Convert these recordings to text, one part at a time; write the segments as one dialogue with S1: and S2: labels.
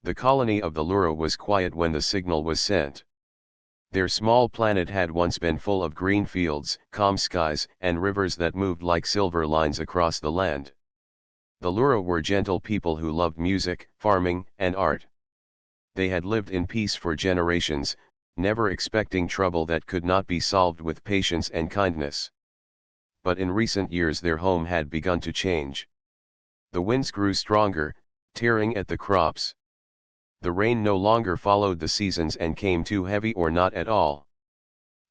S1: The colony of the Lura was quiet when the signal was sent. Their small planet had once been full of green fields, calm skies, and rivers that moved like silver lines across the land. The Lura were gentle people who loved music, farming, and art. They had lived in peace for generations, never expecting trouble that could not be solved with patience and kindness. But in recent years their home had begun to change. The winds grew stronger, tearing at the crops. The rain no longer followed the seasons and came too heavy or not at all.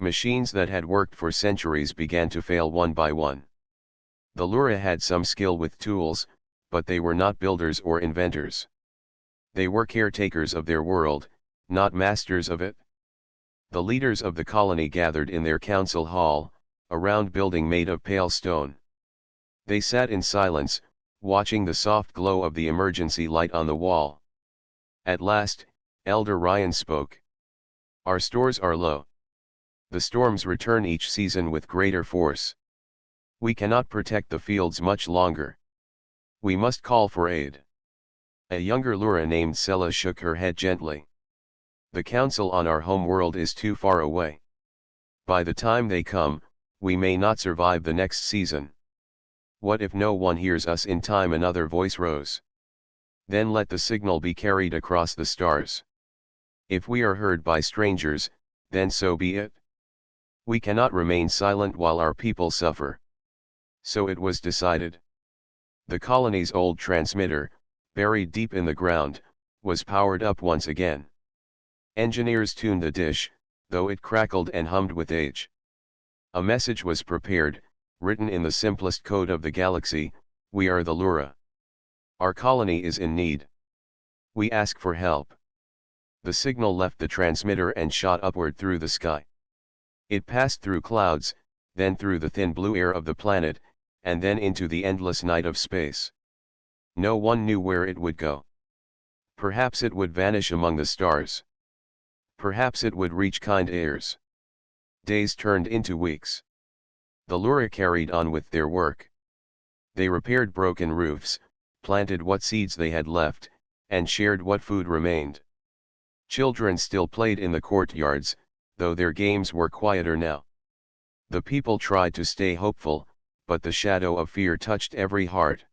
S1: Machines that had worked for centuries began to fail one by one. The Lura had some skill with tools, but they were not builders or inventors. They were caretakers of their world, not masters of it. The leaders of the colony gathered in their council hall, a round building made of pale stone. They sat in silence, watching the soft glow of the emergency light on the wall. At last, Elder Ryan spoke. "Our stores are low. The storms return each season with greater force. We cannot protect the fields much longer. We must call for aid." A younger Lura named Sela shook her head gently. "The council on our home world is too far away. By the time they come, we may not survive the next season." "What if no one hears us in time?" another voice rose. "Then let the signal be carried across the stars. If we are heard by strangers, then so be it. We cannot remain silent while our people suffer." So it was decided. The colony's old transmitter, buried deep in the ground, was powered up once again. Engineers tuned the dish, though it crackled and hummed with age. A message was prepared, written in the simplest code of the galaxy: "We are the Lura. Our colony is in need. We ask for help." The signal left the transmitter and shot upward through the sky. It passed through clouds, then through the thin blue air of the planet, and then into the endless night of space. No one knew where it would go. Perhaps it would vanish among the stars. Perhaps it would reach kind ears. Days turned into weeks. The Lura carried on with their work. They repaired broken roofs, planted what seeds they had left, and shared what food remained. Children still played in the courtyards, though their games were quieter now. The people tried to stay hopeful, but the shadow of fear touched every heart.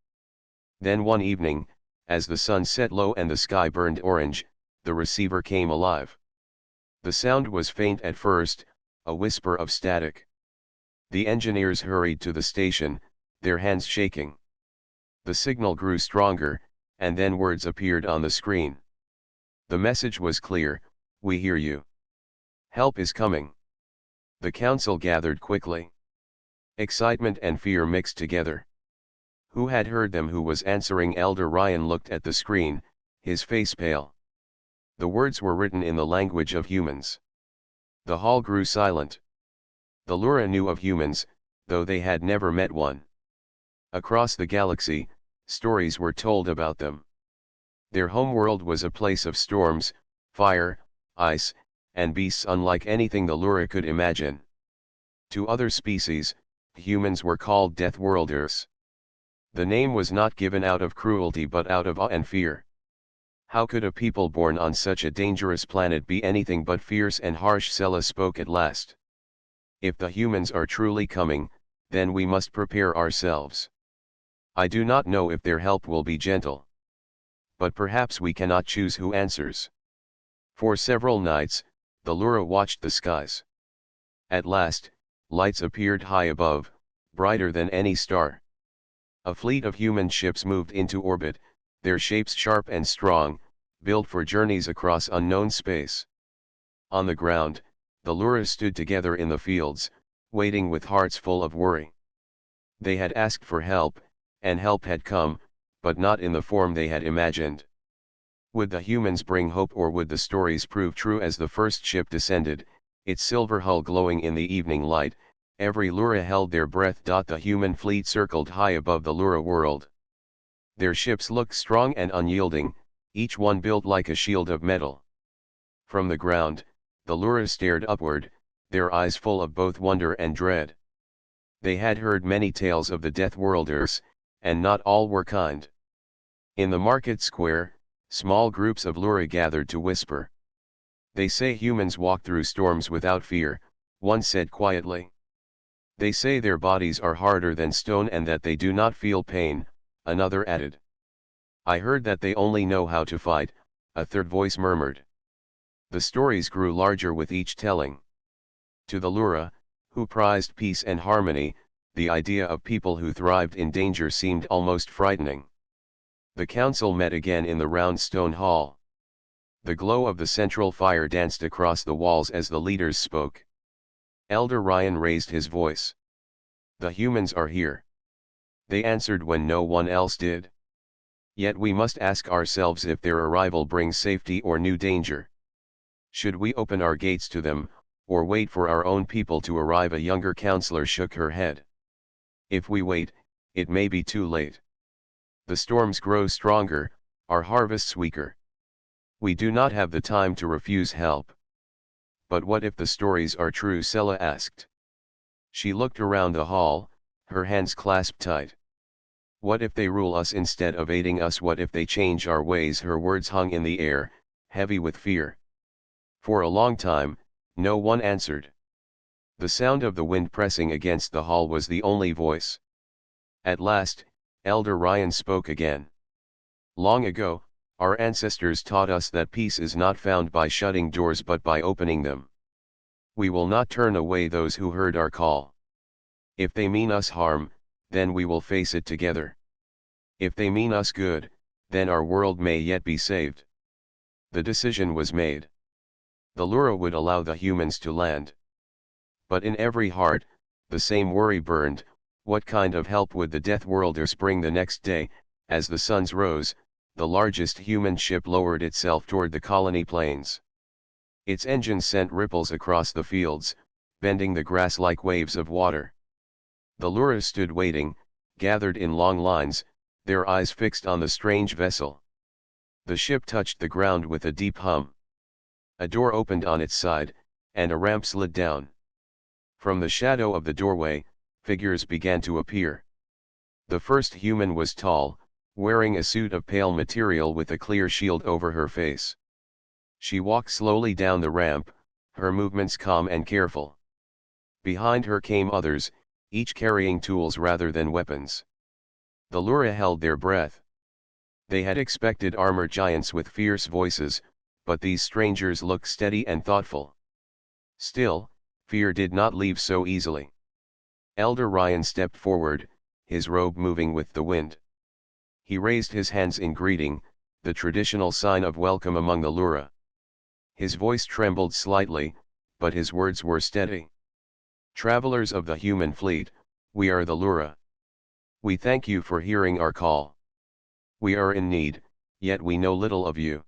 S1: Then one evening, as the sun set low and the sky burned orange, the receiver came alive. The sound was faint at first, a whisper of static. The engineers hurried to the station, their hands shaking. The signal grew stronger, and then words appeared on the screen. The message was clear: "We hear you. Help is coming." The council gathered quickly. Excitement and fear mixed together. Who had heard them? Who was answering? Elder Ryan looked at the screen, his face pale. The words were written in the language of humans. The hall grew silent. The Lura knew of humans, though they had never met one. Across the galaxy, stories were told about them. Their homeworld was a place of storms, fire, ice, and beasts unlike anything the Lura could imagine. To other species, humans were called Deathworlders. The name was not given out of cruelty but out of awe and fear. How could a people born on such a dangerous planet be anything but fierce and harsh? Sela spoke at last. "If the humans are truly coming, then we must prepare ourselves. I do not know if their help will be gentle. But perhaps we cannot choose who answers." For several nights, the Lura watched the skies. At last, lights appeared high above, brighter than any star. A fleet of human ships moved into orbit, their shapes sharp and strong, built for journeys across unknown space. On the ground, the Lura stood together in the fields, waiting with hearts full of worry. They had asked for help, and help had come, but not in the form they had imagined. Would the humans bring hope, or would the stories prove true? As the first ship descended, its silver hull glowing in the evening light, every Lura held their breath. The human fleet circled high above the Lura world. Their ships looked strong and unyielding, each one built like a shield of metal. From the ground, the Lura stared upward, their eyes full of both wonder and dread. They had heard many tales of the Deathworlders, and not all were kind. In the market square, Small groups of Lura gathered to whisper. They say humans walk through storms without fear, one said quietly. They say their bodies are harder than stone and that they do not feel pain, another added. I heard that they only know how to fight, a third voice murmured. The stories grew larger with each telling. To the Lura, who prized peace and harmony, the idea of people who thrived in danger seemed almost frightening. The council met again in the round stone hall. The glow of the central fire danced across the walls as the leaders spoke. Elder Ryan raised his voice. The humans are here. They answered when no one else did. Yet we must ask ourselves if their arrival brings safety or new danger. Should we open our gates to them, or wait for our own people to arrive? A younger counselor shook her head. If we wait, it may be too late. The storms grow stronger, our harvests weaker. We do not have the time to refuse help. But what if the stories are true? Sela asked. She looked around the hall, her hands clasped tight. What if they rule us instead of aiding us? What if they change our ways? Her words hung in the air, heavy with fear. For a long time, no one answered. The sound of the wind pressing against the hall was the only voice. At last, Elder Ryan spoke again. Long ago, our ancestors taught us that peace is not found by shutting doors but by opening them. We will not turn away those who heard our call. If they mean us harm, then we will face it together. If they mean us good, then our world may yet be saved. The decision was made. The Lura would allow the humans to land. But in every heart, the same worry burned. What kind of help would the Deathworlders bring? The next day, as the suns rose, the largest human ship lowered itself toward the colony plains. Its engines sent ripples across the fields, bending the grass like waves of water. The Lura stood waiting, gathered in long lines, their eyes fixed on the strange vessel. The ship touched the ground with a deep hum. A door opened on its side, and a ramp slid down. From the shadow of the doorway, figures began to appear. The first human was tall, wearing a suit of pale material with a clear shield over her face. She walked slowly down the ramp, her movements calm and careful. Behind her came others, each carrying tools rather than weapons. The Lura held their breath. They had expected armored giants with fierce voices, but these strangers looked steady and thoughtful. Still, fear did not leave so easily. Elder Ryan stepped forward, his robe moving with the wind. He raised his hands in greeting, the traditional sign of welcome among the Lura. His voice trembled slightly, but his words were steady. Travelers of the human fleet, we are the Lura. We thank you for hearing our call. We are in need, yet we know little of you.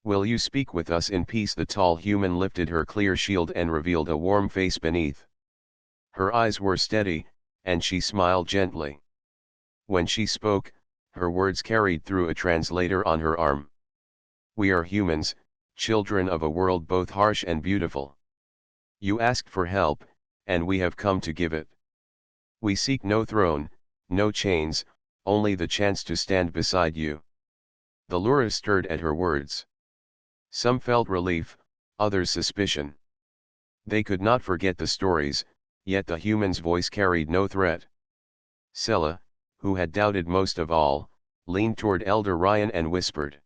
S1: Will you speak with us in peace? The tall human lifted her clear shield and revealed a warm face beneath. Her eyes were steady, and she smiled gently. When she spoke, her words carried through a translator on her arm. We are humans, children of a world both harsh and beautiful. You asked for help, and we have come to give it. We seek no throne, no chains, only the chance to stand beside you. The Lura stirred at her words. Some felt relief, others suspicion. They could not forget the stories, yet the human's voice carried no threat. Sela, who had doubted most of all, leaned toward Elder Ryan and whispered.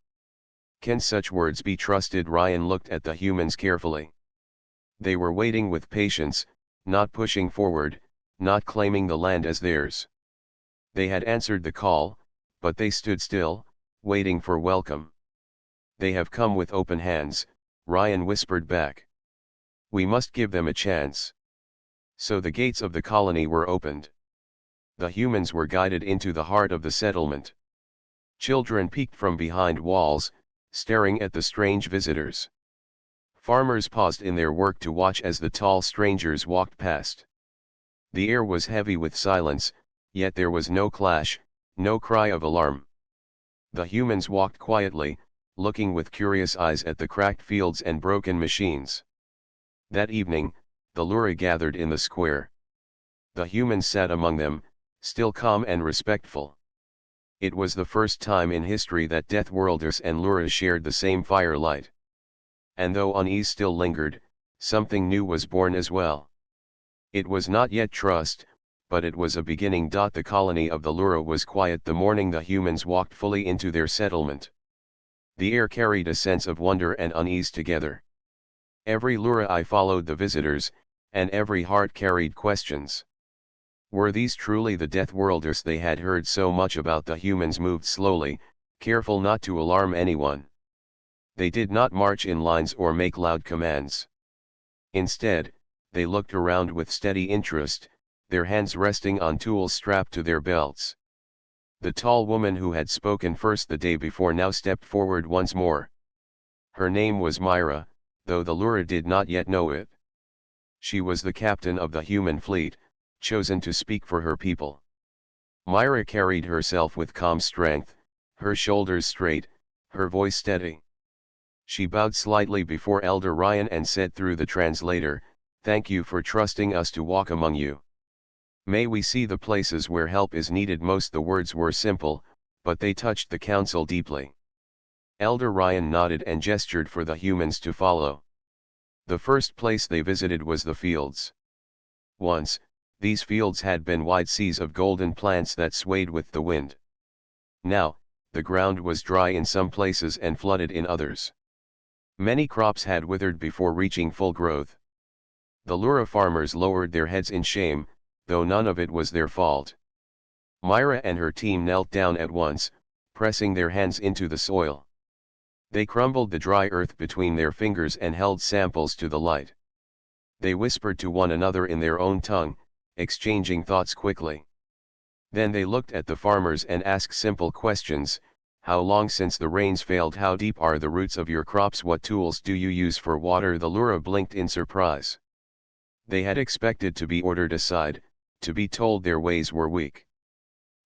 S1: Can such words be trusted? Ryan looked at the humans carefully. They were waiting with patience, not pushing forward, not claiming the land as theirs. They had answered the call, but they stood still, waiting for welcome. They have come with open hands, Ryan whispered back. We must give them a chance. So the gates of the colony were opened. The humans were guided into the heart of the settlement. Children peeked from behind walls, staring at the strange visitors. Farmers paused in their work to watch as the tall strangers walked past. The air was heavy with silence, yet there was no clash, no cry of alarm. The humans walked quietly, looking with curious eyes at the cracked fields and broken machines. That evening, the Lura gathered in the square. The humans sat among them, still calm and respectful. It was the first time in history that Deathworlders and Luras shared the same firelight. And though unease still lingered, something new was born as well. It was not yet trust, but it was a beginning. The colony of the Lura was quiet the morning the humans walked fully into their settlement. The air carried a sense of wonder and unease together. Every Lura eye followed the visitors, and every heart carried questions. Were these truly the Deathworlders they had heard so much about? The humans moved slowly, careful not to alarm anyone. They did not march in lines or make loud commands. Instead, they looked around with steady interest, their hands resting on tools strapped to their belts. The tall woman who had spoken first the day before now stepped forward once more. Her name was Myra, though the Lura did not yet know it. She was the captain of the human fleet, chosen to speak for her people. Myra carried herself with calm strength, her shoulders straight, her voice steady. She bowed slightly before Elder Ryan and said through the translator, "Thank you for trusting us to walk among you. May we see the places where help is needed most." The words were simple, but they touched the council deeply. Elder Ryan nodded and gestured for the humans to follow. The first place they visited was the fields. Once, these fields had been wide seas of golden plants that swayed with the wind. Now, the ground was dry in some places and flooded in others. Many crops had withered before reaching full growth. The Lura farmers lowered their heads in shame, though none of it was their fault. Myra and her team knelt down at once, pressing their hands into the soil. They crumbled the dry earth between their fingers and held samples to the light. They whispered to one another in their own tongue, exchanging thoughts quickly. Then they looked at the farmers and asked simple questions. How long since the rains failed? How deep are the roots of your crops? What tools do you use for water? The Lura blinked in surprise. They had expected to be ordered aside, to be told their ways were weak.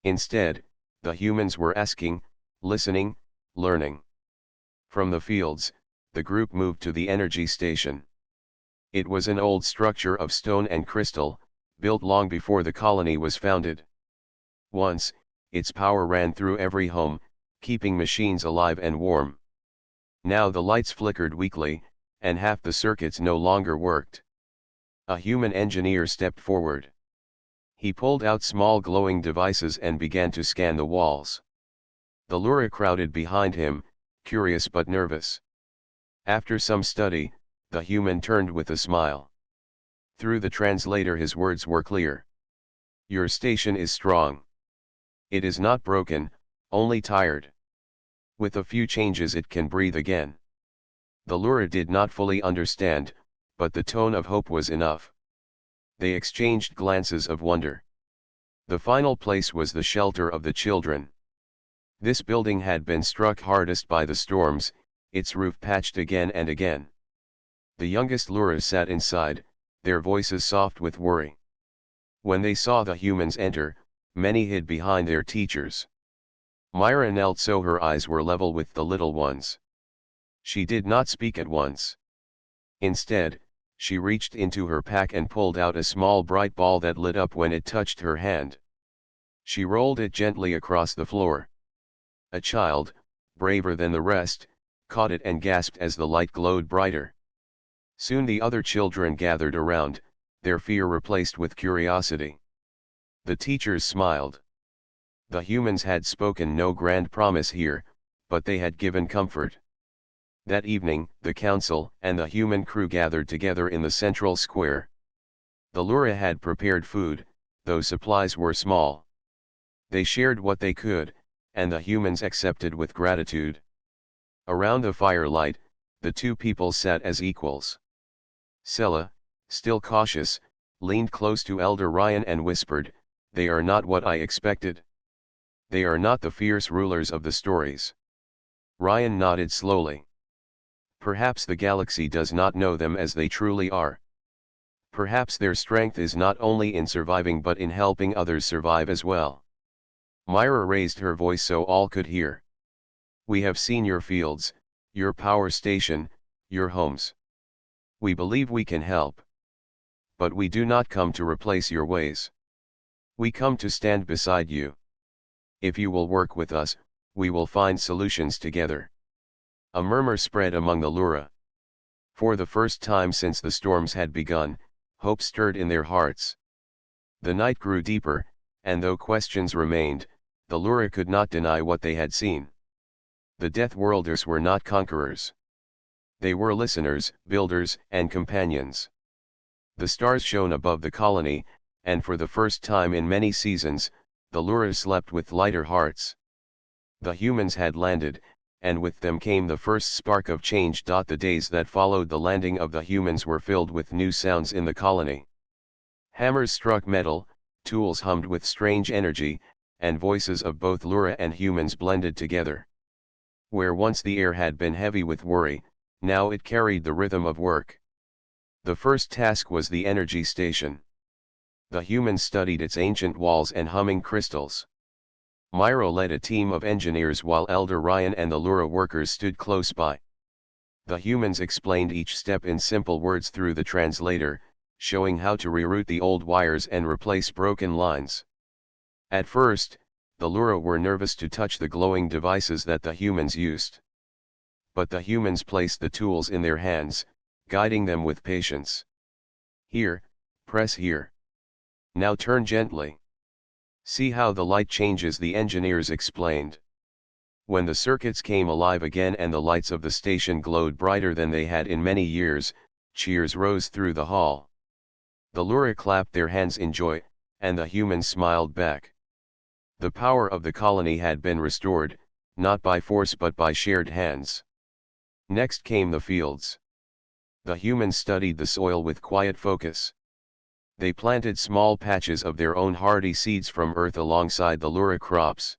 S1: Instead, the humans were asking, listening, learning. From the fields, the group moved to the energy station. It was an old structure of stone and crystal, built long before the colony was founded. Once, its power ran through every home, keeping machines alive and warm. Now the lights flickered weakly, and half the circuits no longer worked. A human engineer stepped forward. He pulled out small glowing devices and began to scan the walls. The Lura crowded behind him, curious but nervous. After some study, the human turned with a smile. Through the translator his words were clear. Your station is strong. It is not broken, only tired. With a few changes it can breathe again. The Lura did not fully understand, but the tone of hope was enough. They exchanged glances of wonder. The final place was the shelter of the children. This building had been struck hardest by the storms, its roof patched again and again. The youngest Luras sat inside, their voices soft with worry. When they saw the humans enter, many hid behind their teachers. Myra knelt so her eyes were level with the little ones. She did not speak at once. Instead, she reached into her pack and pulled out a small bright ball that lit up when it touched her hand. She rolled it gently across the floor. A child, braver than the rest, caught it and gasped as the light glowed brighter. Soon the other children gathered around, their fear replaced with curiosity. The teachers smiled. The humans had spoken no grand promise here, but they had given comfort. That evening, the council and the human crew gathered together in the central square. The Lura had prepared food, though supplies were small. They shared what they could, and the humans accepted with gratitude. Around the firelight, the two peoples sat as equals. Sela, still cautious, leaned close to Elder Ryan and whispered, "They are not what I expected. They are not the fierce rulers of the stories." Ryan nodded slowly. Perhaps the galaxy does not know them as they truly are. Perhaps their strength is not only in surviving but in helping others survive as well. Myra raised her voice so all could hear. We have seen your fields, your power station, your homes. We believe we can help. But we do not come to replace your ways. We come to stand beside you. If you will work with us, we will find solutions together. A murmur spread among the Lura. For the first time since the storms had begun, hope stirred in their hearts. The night grew deeper, and though questions remained, the Lura could not deny what they had seen. The Deathworlders were not conquerors. They were listeners, builders, and companions. The stars shone above the colony, and for the first time in many seasons, the Lura slept with lighter hearts. The humans had landed, and with them came the first spark of change. The days that followed the landing of the humans were filled with new sounds in the colony. Hammers struck metal, tools hummed with strange energy, and voices of both Lura and humans blended together. Where once the air had been heavy with worry, now it carried the rhythm of work. The first task was the energy station. The humans studied its ancient walls and humming crystals. Myra led a team of engineers while Elder Ryan and the Lura workers stood close by. The humans explained each step in simple words through the translator, showing how to reroute the old wires and replace broken lines. At first, the Lura were nervous to touch the glowing devices that the humans used. But the humans placed the tools in their hands, guiding them with patience. Here, press here. Now turn gently. See how the light changes, the engineers explained. When the circuits came alive again and the lights of the station glowed brighter than they had in many years, cheers rose through the hall. The Lura clapped their hands in joy, and the humans smiled back. The power of the colony had been restored, not by force but by shared hands. Next came the fields. The humans studied the soil with quiet focus. They planted small patches of their own hardy seeds from earth alongside the Lura crops.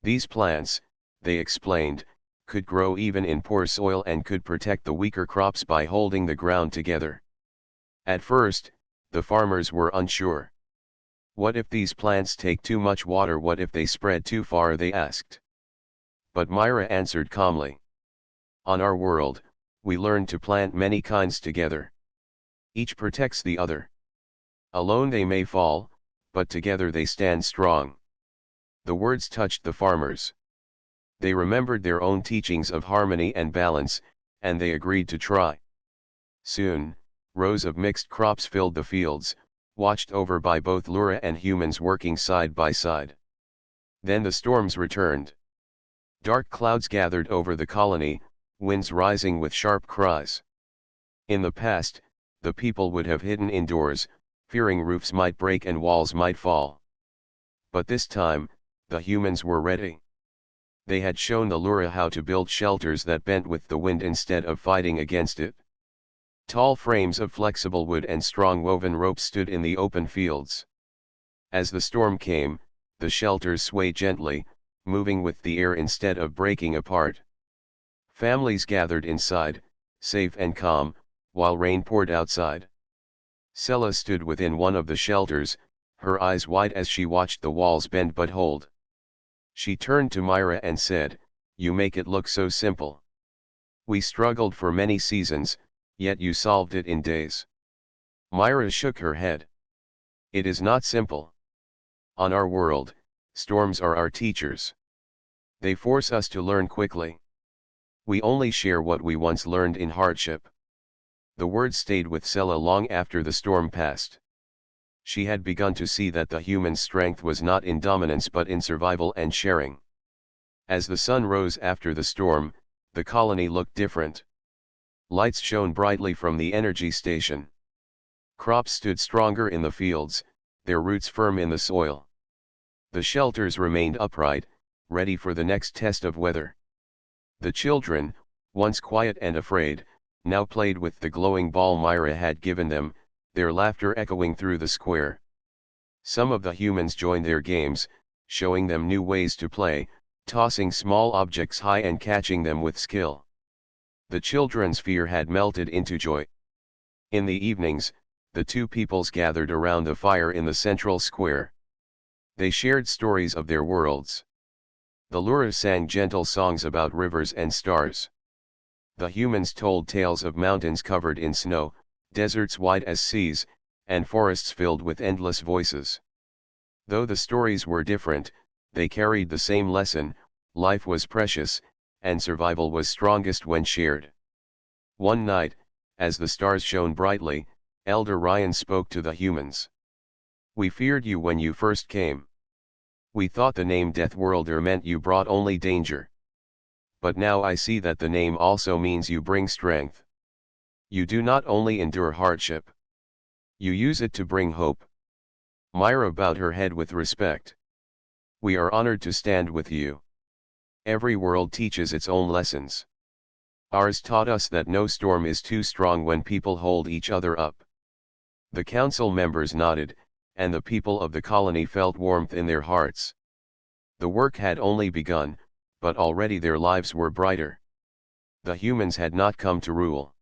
S1: These plants, they explained, could grow even in poor soil and could protect the weaker crops by holding the ground together. At first, the farmers were unsure. What if these plants take too much water? What if they spread too far? They asked. But Myra answered calmly. On our world, we learn to plant many kinds together. Each protects the other. Alone they may fall, but together they stand strong. The words touched the farmers. They remembered their own teachings of harmony and balance, and they agreed to try. Soon, rows of mixed crops filled the fields, watched over by both Lura and humans working side by side. Then the storms returned. Dark clouds gathered over the colony, winds rising with sharp cries. In the past, the people would have hidden indoors, fearing roofs might break and walls might fall. But this time, the humans were ready. They had shown the Lura how to build shelters that bent with the wind instead of fighting against it. Tall frames of flexible wood and strong woven ropes stood in the open fields. As the storm came, the shelters swayed gently, moving with the air instead of breaking apart. Families gathered inside, safe and calm, while rain poured outside. Sella stood within one of the shelters, her eyes wide as she watched the walls bend but hold. She turned to Myra and said, "You make it look so simple. We struggled for many seasons, yet you solved it in days." Myra shook her head. "It is not simple. On our world, storms are our teachers. They force us to learn quickly. We only share what we once learned in hardship." The words stayed with Sella long after the storm passed. She had begun to see that the human strength was not in dominance but in survival and sharing. As the sun rose after the storm, the colony looked different. Lights shone brightly from the energy station. Crops stood stronger in the fields, their roots firm in the soil. The shelters remained upright, ready for the next test of weather. The children, once quiet and afraid, now played with the glowing ball Myra had given them, their laughter echoing through the square. Some of the humans joined their games, showing them new ways to play, tossing small objects high and catching them with skill. The children's fear had melted into joy. In the evenings, the two peoples gathered around the fire in the central square. They shared stories of their worlds. The Lura sang gentle songs about rivers and stars. The humans told tales of mountains covered in snow, deserts wide as seas, and forests filled with endless voices. Though the stories were different, they carried the same lesson: life was precious, and survival was strongest when shared. One night, as the stars shone brightly, Elder Ryan spoke to the humans. "We feared you when you first came. We thought the name Deathworlder meant you brought only danger. But now I see that the name also means you bring strength. You do not only endure hardship. You use it to bring hope." Myra bowed her head with respect. "We are honored to stand with you. Every world teaches its own lessons. Ours taught us that no storm is too strong when people hold each other up." The council members nodded, and the people of the colony felt warmth in their hearts. The work had only begun, but already their lives were brighter. The humans had not come to rule.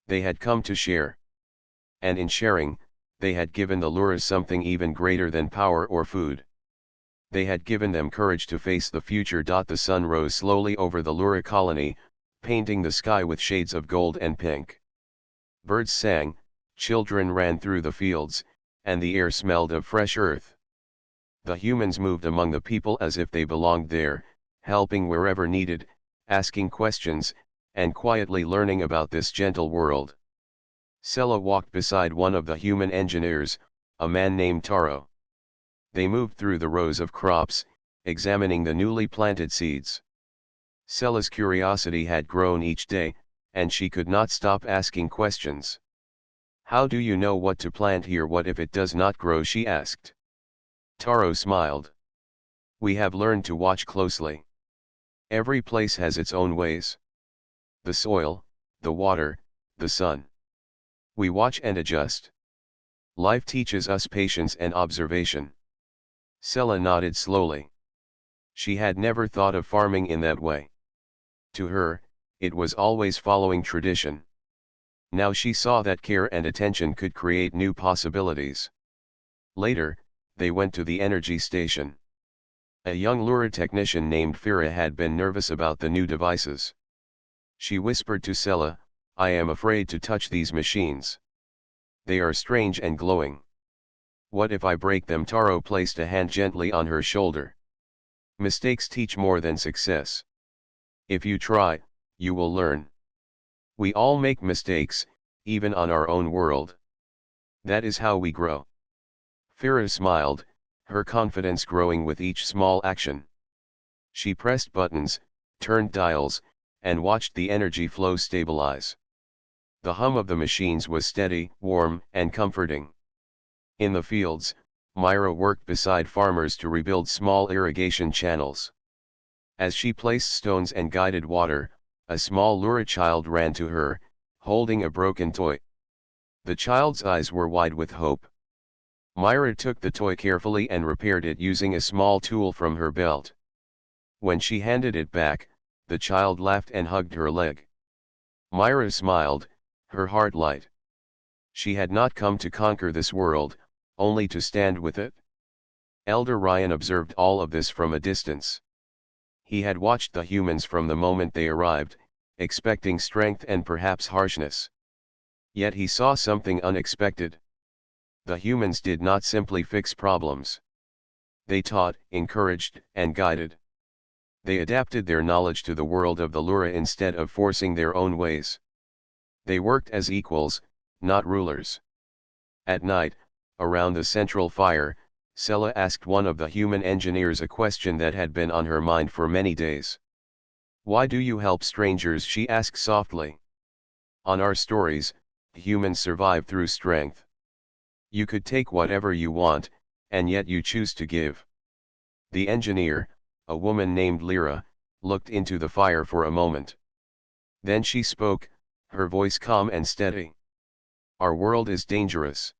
S1: They had come to share. And in sharing, they had given the Luras something even greater than power or food. They had given them courage to face the future. The sun rose slowly over the Lura colony, painting the sky with shades of gold and pink. Birds sang, children ran through the fields, and the air smelled of fresh earth. The humans moved among the people as if they belonged there, helping wherever needed, asking questions, and quietly learning about this gentle world. Sela walked beside one of the human engineers, a man named Taro. They moved through the rows of crops, examining the newly planted seeds. Sela's curiosity had grown each day, and she could not stop asking questions. "How do you know what to plant here? What if it does not grow?" she asked. Taro smiled. "We have learned to watch closely. Every place has its own ways. The soil, the water, the sun. We watch and adjust. Life teaches us patience and observation." Sela nodded slowly. She had never thought of farming in that way. To her, it was always following tradition. Now she saw that care and attention could create new possibilities. Later, they went to the energy station. A young Lura technician named Fira had been nervous about the new devices. She whispered to Sela, "I am afraid to touch these machines. They are strange and glowing. What if I break them?" Taro placed a hand gently on her shoulder. "Mistakes teach more than success. If you try, you will learn. We all make mistakes, even on our own world. That is how we grow." Fira smiled, her confidence growing with each small action. She pressed buttons, turned dials, and watched the energy flow stabilize. The hum of the machines was steady, warm, and comforting. In the fields, Myra worked beside farmers to rebuild small irrigation channels. As she placed stones and guided water, a small Lura child ran to her, holding a broken toy. The child's eyes were wide with hope. Myra took the toy carefully and repaired it using a small tool from her belt. When she handed it back, the child laughed and hugged her leg. Myra smiled, her heart light. She had not come to conquer this world, only to stand with it. Elder Ryan observed all of this from a distance. He had watched the humans from the moment they arrived, expecting strength and perhaps harshness. Yet he saw something unexpected. The humans did not simply fix problems. They taught, encouraged, and guided. They adapted their knowledge to the world of the Lura instead of forcing their own ways. They worked as equals, not rulers. At night, around the central fire, Sela asked one of the human engineers a question that had been on her mind for many days. "Why do you help strangers?" she asked softly. "On our stories, humans survive through strength. You could take whatever you want, and yet you choose to give." The engineer, a woman named Lyra, looked into the fire for a moment. Then she spoke, her voice calm and steady. "Our world is dangerous.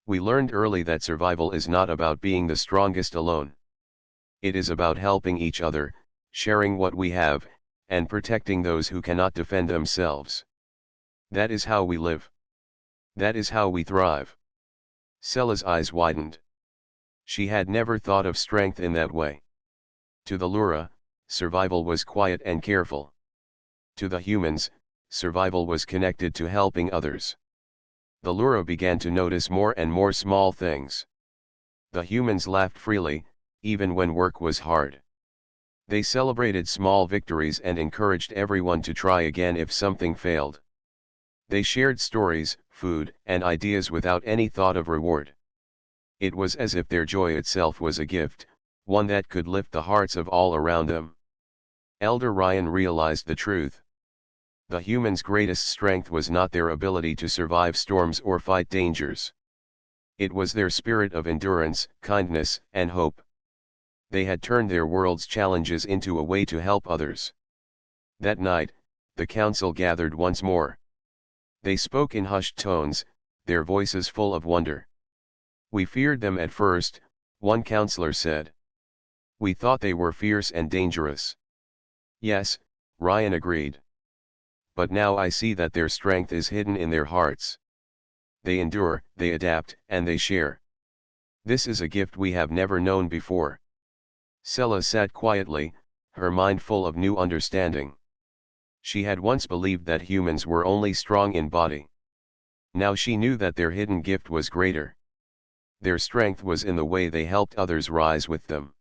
S1: We learned early that survival is not about being the strongest alone. It is about helping each other, sharing what we have, and protecting those who cannot defend themselves. That is how we live. That is how we thrive." Sela's eyes widened. She had never thought of strength in that way. To the Lura, survival was quiet and careful. To the humans, survival was connected to helping others. The Lura began to notice more and more small things. The humans laughed freely, even when work was hard. They celebrated small victories and encouraged everyone to try again if something failed. They shared stories, food, and ideas without any thought of reward. It was as if their joy itself was a gift, one that could lift the hearts of all around them. Elder Ryan realized the truth. The humans' greatest strength was not their ability to survive storms or fight dangers. It was their spirit of endurance, kindness, and hope. They had turned their world's challenges into a way to help others. That night, the council gathered once more. They spoke in hushed tones, their voices full of wonder. "We feared them at first," one counselor said. "We thought they were fierce and dangerous." "Yes," Ryan agreed. "But now I see that their strength is hidden in their hearts. They endure, they adapt, and they share. This is a gift we have never known before." Sela sat quietly, her mind full of new understanding. She had once believed that humans were only strong in body. Now she knew that their hidden gift was greater. Their strength was in the way they helped others rise with them.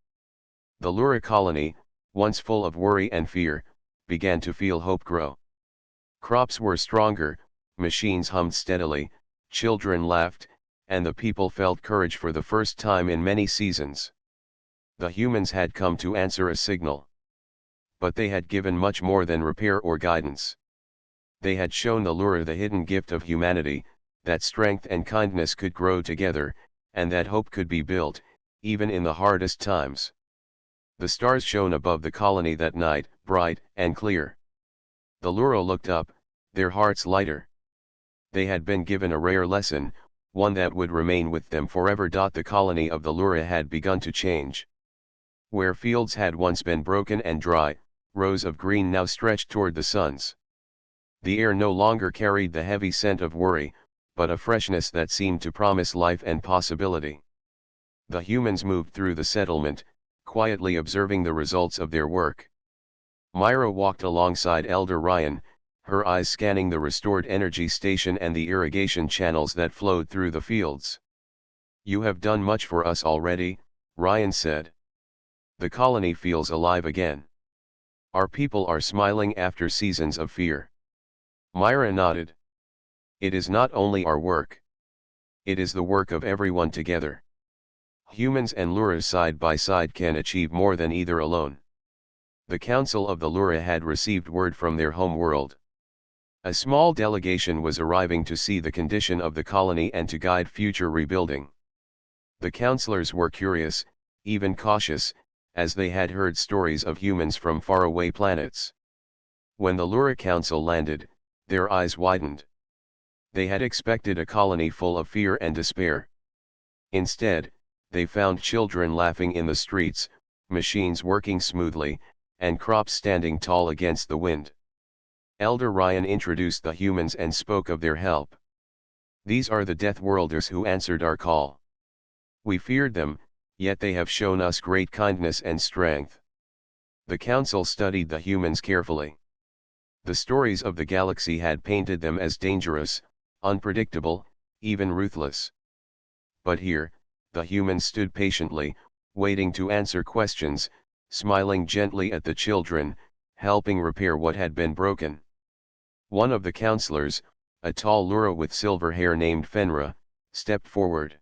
S1: The Lura colony, once full of worry and fear, began to feel hope grow. Crops were stronger, machines hummed steadily, children laughed, and the people felt courage for the first time in many seasons. The humans had come to answer a signal. But they had given much more than repair or guidance. They had shown the Lura the hidden gift of humanity, that strength and kindness could grow together, and that hope could be built, even in the hardest times. The stars shone above the colony that night, bright and clear. The Lura looked up, their hearts lighter. They had been given a rare lesson, one that would remain with them forever. The colony of the Lura had begun to change. Where fields had once been broken and dry, rows of green now stretched toward the suns. The air no longer carried the heavy scent of worry, but a freshness that seemed to promise life and possibility. The humans moved through the settlement, quietly observing the results of their work. Myra walked alongside Elder Ryan, her eyes scanning the restored energy station and the irrigation channels that flowed through the fields. "You have done much for us already," Ryan said. "The colony feels alive again. Our people are smiling after seasons of fear." Myra nodded. "It is not only our work. It is the work of everyone together. Humans and Luras side by side can achieve more than either alone." The Council of the Lura had received word from their home world. A small delegation was arriving to see the condition of the colony and to guide future rebuilding. The councillors were curious, even cautious, as they had heard stories of humans from faraway planets. When the Lura Council landed, their eyes widened. They had expected a colony full of fear and despair. Instead, they found children laughing in the streets, machines working smoothly, and crops standing tall against the wind. Elder Ryan introduced the humans and spoke of their help. "These are the Deathworlders who answered our call. We feared them, yet they have shown us great kindness and strength." The council studied the humans carefully. The stories of the galaxy had painted them as dangerous, unpredictable, even ruthless. But here, the humans stood patiently, waiting to answer questions, smiling gently at the children, helping repair what had been broken. One of the counselors, a tall Lura with silver hair named Fenra, stepped forward.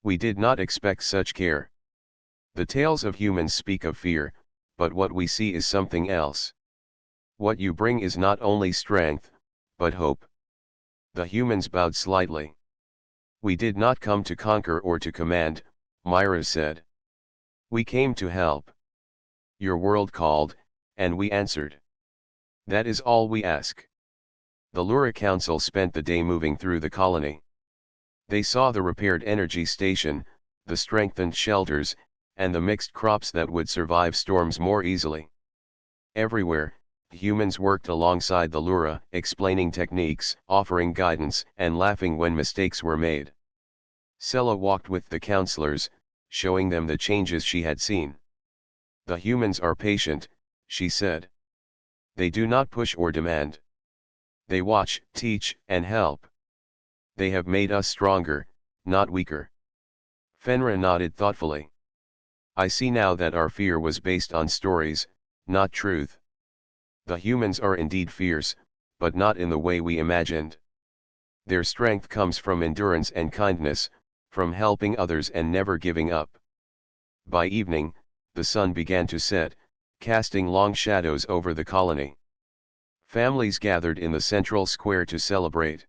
S1: "We did not expect such care. The tales of humans speak of fear, but what we see is something else. What you bring is not only strength, but hope." The humans bowed slightly. "We did not come to conquer or to command," Myra said. "We came to help. Your world called, and we answered. That is all we ask." The Lura Council spent the day moving through the colony. They saw the repaired energy station, the strengthened shelters, and the mixed crops that would survive storms more easily. Everywhere, humans worked alongside the Lura, explaining techniques, offering guidance, and laughing when mistakes were made. Sela walked with the counselors, showing them the changes she had seen. "The humans are patient," she said. "They do not push or demand. They watch, teach, and help. They have made us stronger, not weaker." Fenra nodded thoughtfully. I see now that our fear was based on stories, not truth. The humans are indeed fierce, but not in the way we imagined. Their strength comes from endurance and kindness, from helping others and never giving up. By evening, the sun began to set, casting long shadows over the colony. Families gathered in the central square to celebrate.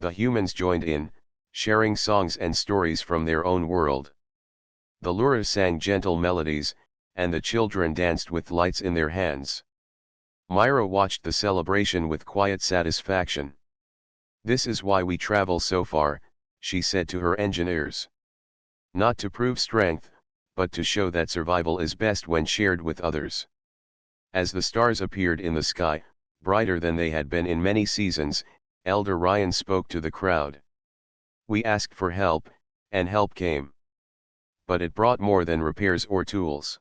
S1: The humans joined in, sharing songs and stories from their own world. The Lura sang gentle melodies, and the children danced with lights in their hands. Myra watched the celebration with quiet satisfaction. "This is why we travel so far," she said to her engineers. "Not to prove strength, but to show that survival is best when shared with others." As the stars appeared in the sky, brighter than they had been in many seasons, Elder Ryan spoke to the crowd. "We asked for help, and help came. But it brought more than repairs or tools.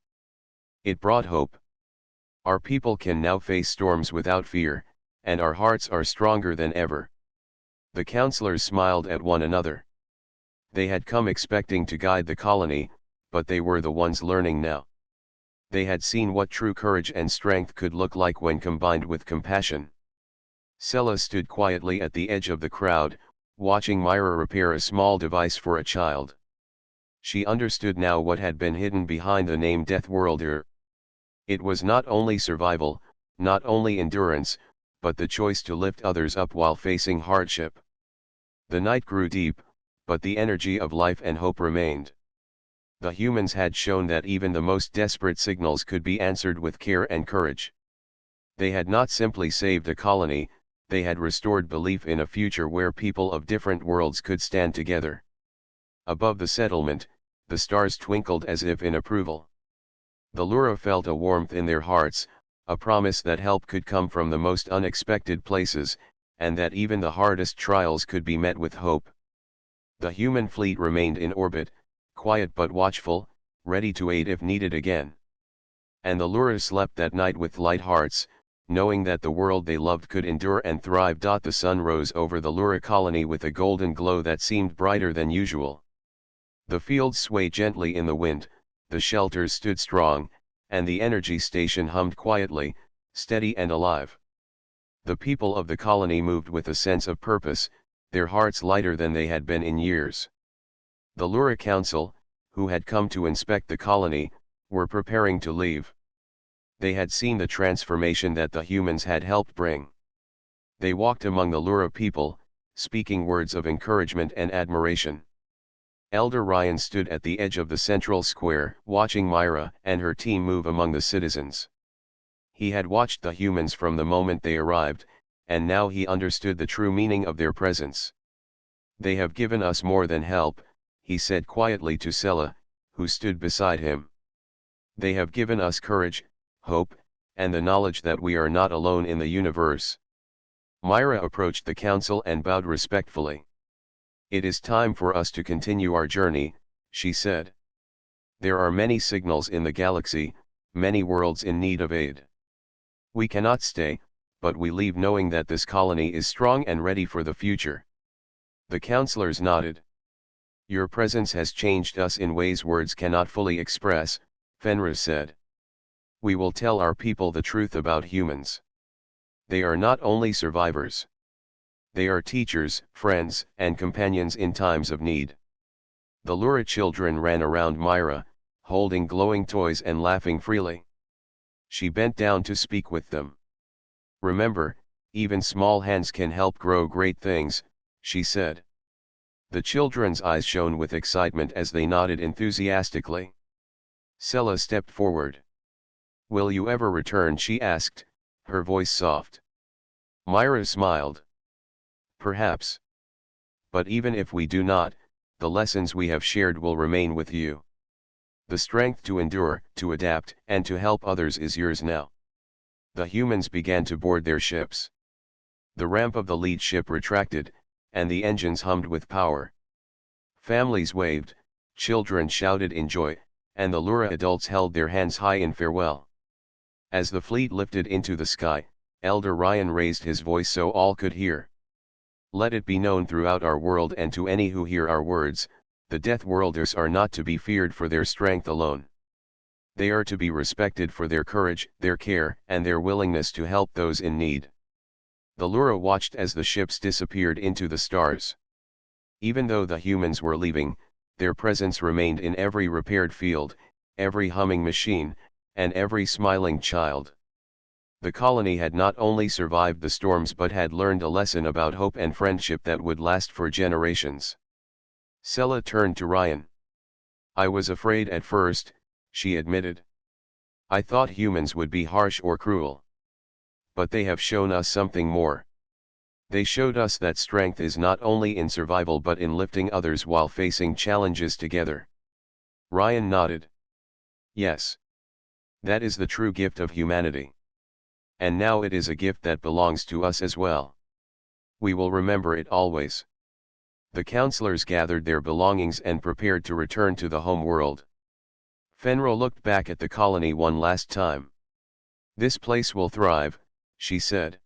S1: It brought hope. Our people can now face storms without fear, and our hearts are stronger than ever." The counselors smiled at one another. They had come expecting to guide the colony, but they were the ones learning now. They had seen what true courage and strength could look like when combined with compassion. Sella stood quietly at the edge of the crowd, watching Myra repair a small device for a child. She understood now what had been hidden behind the name Deathworlder. It was not only survival, not only endurance, but the choice to lift others up while facing hardship. The night grew deep, but the energy of life and hope remained. The humans had shown that even the most desperate signals could be answered with care and courage. They had not simply saved a colony, they had restored belief in a future where people of different worlds could stand together. Above the settlement, the stars twinkled as if in approval. The Lura felt a warmth in their hearts, a promise that help could come from the most unexpected places, and that even the hardest trials could be met with hope. The human fleet remained in orbit, quiet but watchful, ready to aid if needed again. And the Lura slept that night with light hearts, knowing that the world they loved could endure and thrive. The sun rose over the Lura colony with a golden glow that seemed brighter than usual. The fields swayed gently in the wind, the shelters stood strong, and the energy station hummed quietly, steady and alive. The people of the colony moved with a sense of purpose, their hearts lighter than they had been in years. The Lura Council, who had come to inspect the colony, were preparing to leave. They had seen the transformation that the humans had helped bring. They walked among the Lura people, speaking words of encouragement and admiration. Elder Ryan stood at the edge of the central square, watching Myra and her team move among the citizens. He had watched the humans from the moment they arrived, and now he understood the true meaning of their presence. "They have given us more than help," he said quietly to Sella, who stood beside him. "They have given us courage, hope, and the knowledge that we are not alone in the universe." Myra approached the council and bowed respectfully. "It is time for us to continue our journey," she said. "There are many signals in the galaxy, many worlds in need of aid. We cannot stay, but we leave knowing that this colony is strong and ready for the future." The counselors nodded. "Your presence has changed us in ways words cannot fully express," Fenris said. "We will tell our people the truth about humans. They are not only survivors. They are teachers, friends, and companions in times of need." The Lura children ran around Myra, holding glowing toys and laughing freely. She bent down to speak with them. "Remember, even small hands can help grow great things," she said. The children's eyes shone with excitement as they nodded enthusiastically. Sella stepped forward. "Will you ever return?" she asked, her voice soft. Myra smiled. "Perhaps. But even if we do not, the lessons we have shared will remain with you. The strength to endure, to adapt, and to help others is yours now." The humans began to board their ships. The ramp of the lead ship retracted, and the engines hummed with power. Families waved, children shouted in joy, and the Lura adults held their hands high in farewell. As the fleet lifted into the sky, Elder Ryan raised his voice so all could hear. "Let it be known throughout our world and to any who hear our words, the Deathworlders are not to be feared for their strength alone. They are to be respected for their courage, their care, and their willingness to help those in need. The Lura watched as the ships disappeared into the stars. Even though the humans were leaving, their presence remained in every repaired field, every humming machine, and every smiling child. The colony had not only survived the storms but had learned a lesson about hope and friendship that would last for generations. Sela turned to Ryan. "I was afraid at first," she admitted. "I thought humans would be harsh or cruel. But they have shown us something more. They showed us that strength is not only in survival but in lifting others while facing challenges together." Ryan nodded. "Yes. That is the true gift of humanity. And now it is a gift that belongs to us as well. We will remember it always." The counselors gathered their belongings and prepared to return to the home world. Fenrir looked back at the colony one last time. "This place will thrive," she said.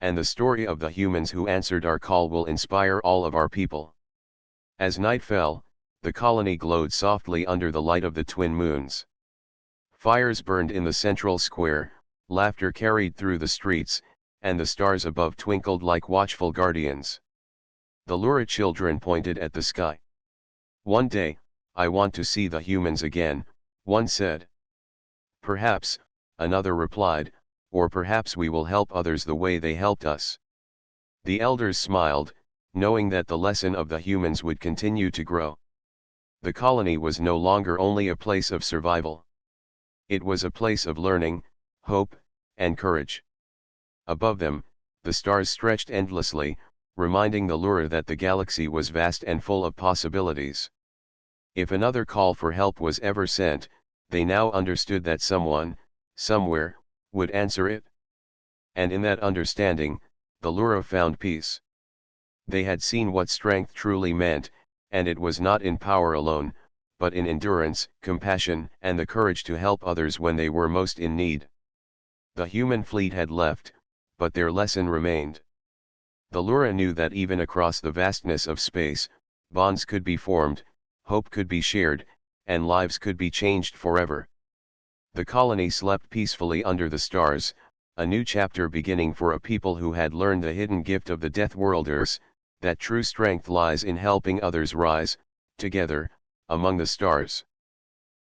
S1: "And the story of the humans who answered our call will inspire all of our people." As night fell, the colony glowed softly under the light of the twin moons. Fires burned in the central square, laughter carried through the streets, and the stars above twinkled like watchful guardians. The Lura children pointed at the sky. "One day, I want to see the humans again," one said. "Perhaps," another replied, "or perhaps we will help others the way they helped us." The elders smiled, knowing that the lesson of the humans would continue to grow. The colony was no longer only a place of survival. It was a place of learning, hope, and courage. Above them, the stars stretched endlessly, reminding the Lura that the galaxy was vast and full of possibilities. If another call for help was ever sent, they now understood that someone, somewhere, would answer it. And in that understanding, the Lura found peace. They had seen what strength truly meant, and it was not in power alone, but in endurance, compassion, and the courage to help others when they were most in need. The human fleet had left, but their lesson remained. The Lura knew that even across the vastness of space, bonds could be formed, hope could be shared, and lives could be changed forever. The colony slept peacefully under the stars, a new chapter beginning for a people who had learned the hidden gift of the Deathworlders, that true strength lies in helping others rise, together, among the stars.